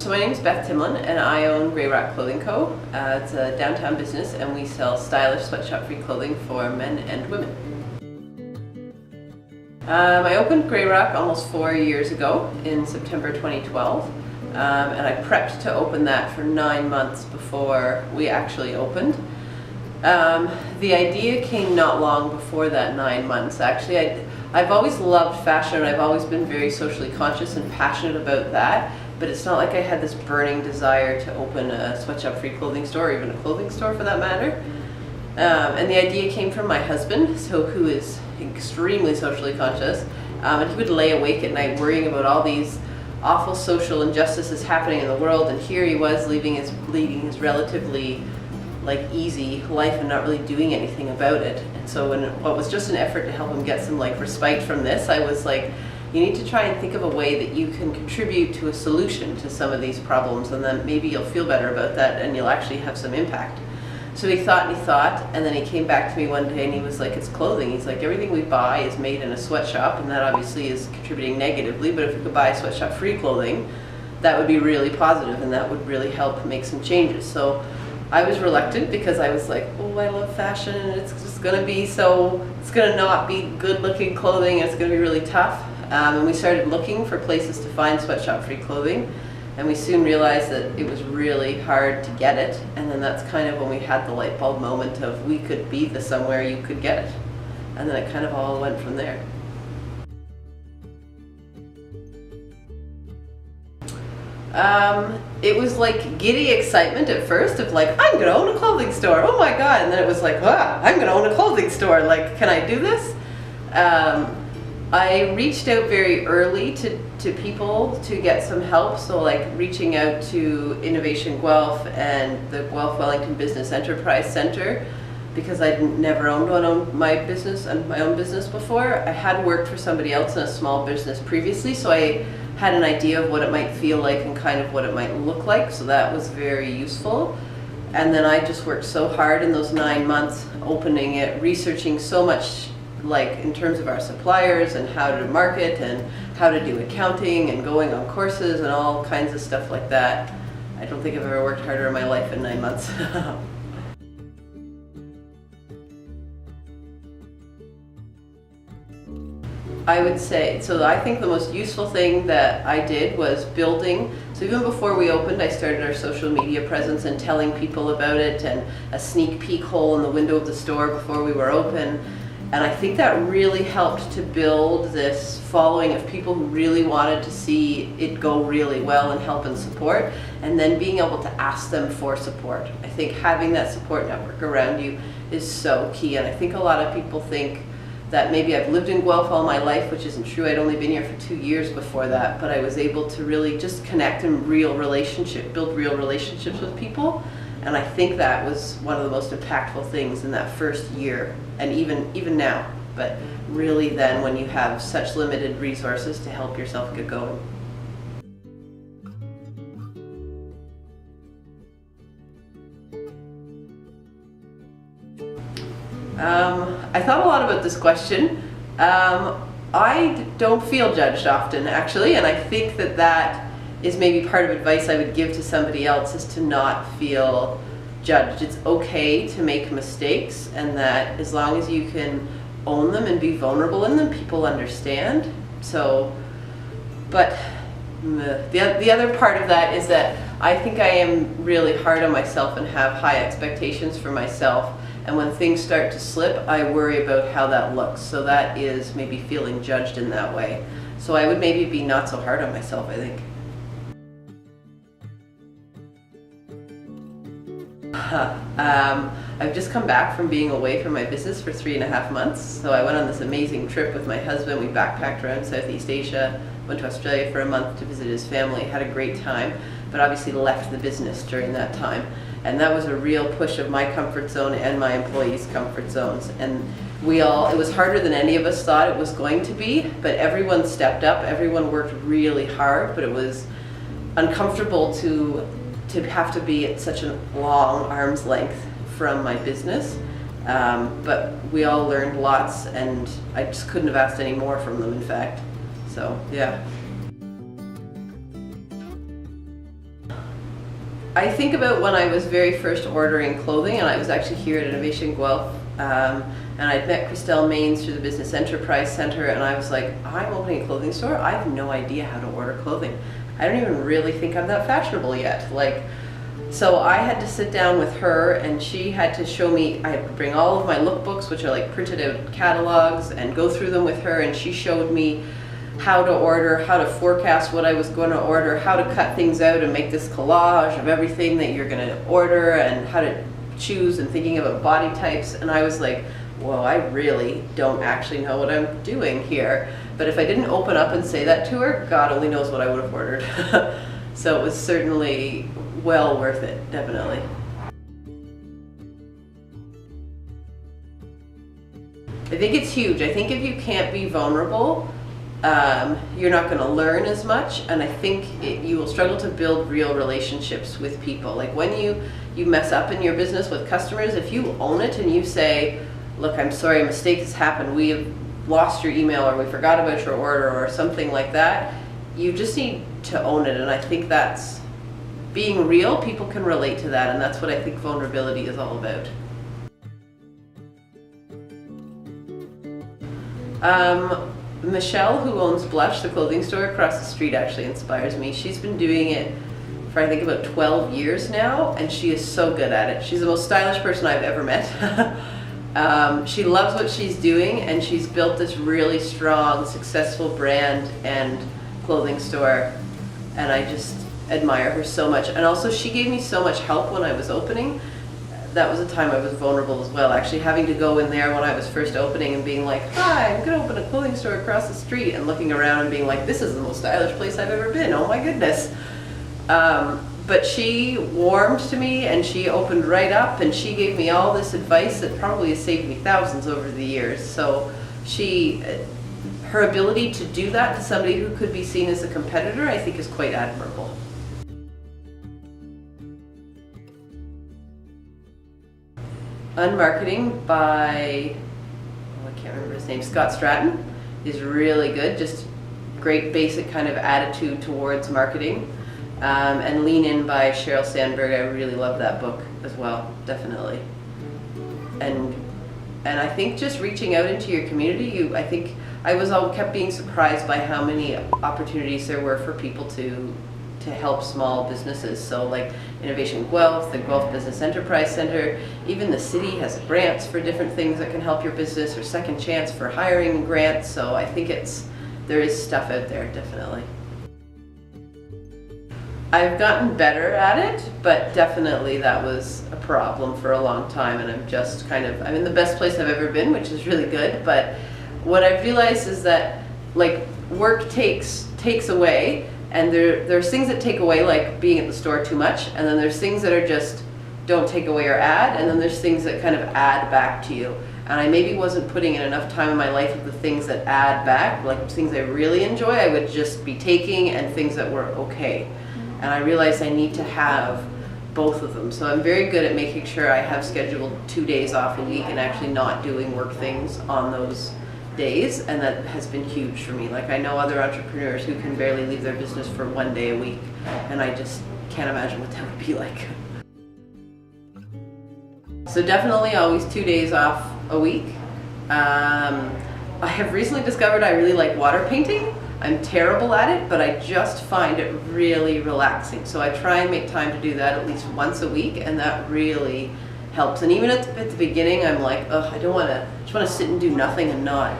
So my name is Beth Dylan and I own Grey Rock Clothing Co. It's a downtown business and we sell stylish sweatshop-free clothing for men and women. I opened Grey Rock almost 4 years ago in September 2012 and I prepped to open that for 9 months before we actually opened. The idea came not long before that 9 months. Actually, I've always loved fashion and I've always been very socially conscious and passionate about that, but it's not like I had this burning desire to open a sweatshop-free clothing store, or even a clothing store for that matter. And the idea came from my husband, who is extremely socially conscious, and he would lay awake at night worrying about all these awful social injustices happening in the world, and here he was leading his relatively easy life and not really doing anything about it. And so what was just an effort to help him get some respite from this, I was like, you need to try and think of a way that you can contribute to a solution to some of these problems, and then maybe you'll feel better about that and you'll actually have some impact. So he thought and he thought, and then he came back to me one day and he was like, it's clothing. He's like, everything we buy is made in a sweatshop, and that obviously is contributing negatively, but if we could buy sweatshop-free clothing, that would be really positive and that would really help make some changes. So I was reluctant because I was like, oh, I love fashion and it's just going to be it's going to not be good looking clothing, and it's going to be really tough. And we started looking for places to find sweatshop-free clothing, and we soon realized that it was really hard to get it, and then that's kind of when we had the light bulb moment of we could be somewhere you could get it, and then it kind of all went from there. It was like giddy excitement at first of I'm going to own a clothing store, oh my god, and then it was like, wow, I'm going to own a clothing store, can I do this? I reached out very early to people to get some help, so reaching out to Innovation Guelph and the Guelph Wellington Business Enterprise Center, because I'd never owned my own business before. I had worked for somebody else in a small business previously, so I had an idea of what it might feel like and kind of what it might look like, so that was very useful. And then I just worked so hard in those 9 months opening it, researching so much in terms of our suppliers and how to market and how to do accounting and going on courses and all kinds of stuff like that. I don't think I've ever worked harder in my life in 9 months. I would say, I think the most useful thing that I did was building. So even before we opened, I started our social media presence and telling people about it, and a sneak peek hole in the window of the store before we were open. And I think that really helped to build this following of people who really wanted to see it go really well and help and support, and then being able to ask them for support. I think having that support network around you is so key, and I think a lot of people think that maybe I've lived in Guelph all my life, which isn't true. I'd only been here for 2 years before that, but I was able to really just connect and build real relationships with people. And I think that was one of the most impactful things in that first year, and even now, but really then when you have such limited resources to help yourself get going. I thought a lot about this question. I don't feel judged often, actually, and I think that is maybe part of advice I would give to somebody else, is to not feel judged. It's okay to make mistakes, and that as long as you can own them and be vulnerable in them, people understand. But the other part of that is that I think I am really hard on myself and have high expectations for myself, and when things start to slip, I worry about how that looks. So that is maybe feeling judged in that way. So I would maybe be not so hard on myself, I think. I've just come back from being away from my business for 3.5 months. So I went on this amazing trip with my husband. We backpacked around Southeast Asia, went to Australia for a month to visit his family, had a great time, but obviously left the business during that time. And that was a real push of my comfort zone and my employees' comfort zones. And it was harder than any of us thought it was going to be, but everyone stepped up, everyone worked really hard, but it was uncomfortable to have to be at such a long arm's length from my business. But we all learned lots, and I just couldn't have asked any more from them, in fact. So, yeah. I think about when I was very first ordering clothing, and I was actually here at Innovation Guelph, and I'd met Christelle Maines through the Business Enterprise Center, and I was like, I'm opening a clothing store. I have no idea how to order clothing. I don't even really think I'm that fashionable yet. So I had to sit down with her, and she had to show me, I had to bring all of my lookbooks, which are like printed out catalogs, and go through them with her, and she showed me how to order, how to forecast what I was going to order, how to cut things out and make this collage of everything that you're going to order, and how to choose, and thinking about body types. And I was like, whoa, I really don't actually know what I'm doing here. But if I didn't open up and say that to her, God only knows what I would have ordered. So it was certainly well worth it, definitely. I think it's huge. I think if you can't be vulnerable, you're not going to learn as much, and I think you will struggle to build real relationships with people. Like when you mess up in your business with customers, if you own it and you say, look, I'm sorry, a mistake has happened, we have lost your email, or we forgot about your order, or something like that, you just need to own it. And I think that's being real. People can relate to that, and that's what I think vulnerability is all about. Michelle, who owns Blush, the clothing store across the street, actually inspires me. She's been doing it for I think about 12 years now, and she is so good at it. She's the most stylish person I've ever met. She loves what she's doing, and she's built this really strong, successful brand and clothing store, and I just admire her so much. And also, she gave me so much help when I was opening. That was a time I was vulnerable as well, actually having to go in there when I was first opening and being like, hi, I'm going to open a clothing store across the street, and looking around and being like, this is the most stylish place I've ever been, oh my goodness. But she warmed to me, and she opened right up, and she gave me all this advice that probably has saved me thousands over the years. So her ability to do that to somebody who could be seen as a competitor, I think is quite admirable. Unmarketing by, I can't remember his name, Scott Stratton, is really good. Just great basic kind of attitude towards marketing. And Lean In by Sheryl Sandberg, I really love that book as well, definitely. And I think just reaching out into your community, I think I kept being surprised by how many opportunities there were for people to help small businesses. So like Innovation Guelph, the Guelph Business Enterprise Center, even the city has grants for different things that can help your business, or second chance for hiring grants. So I think there is stuff out there, definitely. I've gotten better at it, but definitely that was a problem for a long time, and I'm in the best place I've ever been, which is really good. But what I've realized is that like work takes away, and there's things that take away, like being at the store too much, and then there's things that are just don't take away or add, and then there's things that kind of add back to you. And I maybe wasn't putting in enough time in my life of the things that add back, like things I really enjoy, I would just be taking, and things that were okay. And I realized I need to have both of them. So I'm very good at making sure I have scheduled 2 days off a week and actually not doing work things on those days, and that has been huge for me. Like I know other entrepreneurs who can barely leave their business for 1 day a week, and I just can't imagine what that would be like. So definitely always 2 days off a week. I have recently discovered I really like water painting. I'm terrible at it, but I just find it really relaxing. So I try and make time to do that at least once a week, and that really helps. And even at the beginning, I'm like, ugh, I just want to sit and do nothing and not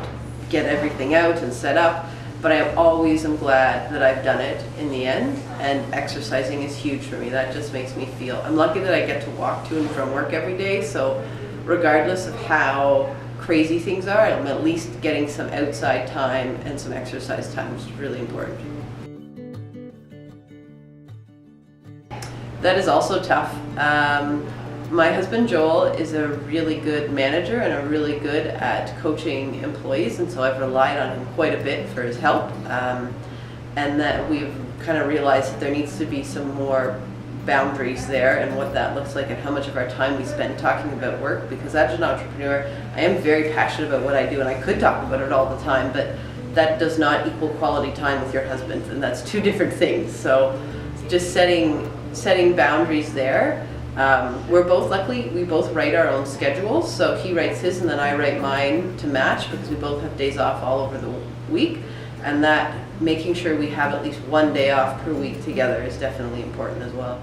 get everything out and set up. But I always am glad that I've done it in the end, and exercising is huge for me. That just makes me feel, I'm lucky that I get to walk to and from work every day, so regardless of how crazy things are, I'm at least getting some outside time and some exercise time, which is really important. That is also tough. My husband Joel is a really good manager and really good at coaching employees, and so I've relied on him quite a bit for his help, and that we've kind of realized that there needs to be some more boundaries there, and what that looks like, and how much of our time we spend talking about work. Because as an entrepreneur, I am very passionate about what I do, and I could talk about it all the time, but that does not equal quality time with your husband, and that's two different things. So just setting setting boundaries there. We're both luckily, we both write our own schedules, so he writes his and then I write mine to match because we both have days off all over the week, and that making sure we have at least one day off per week together is definitely important as well.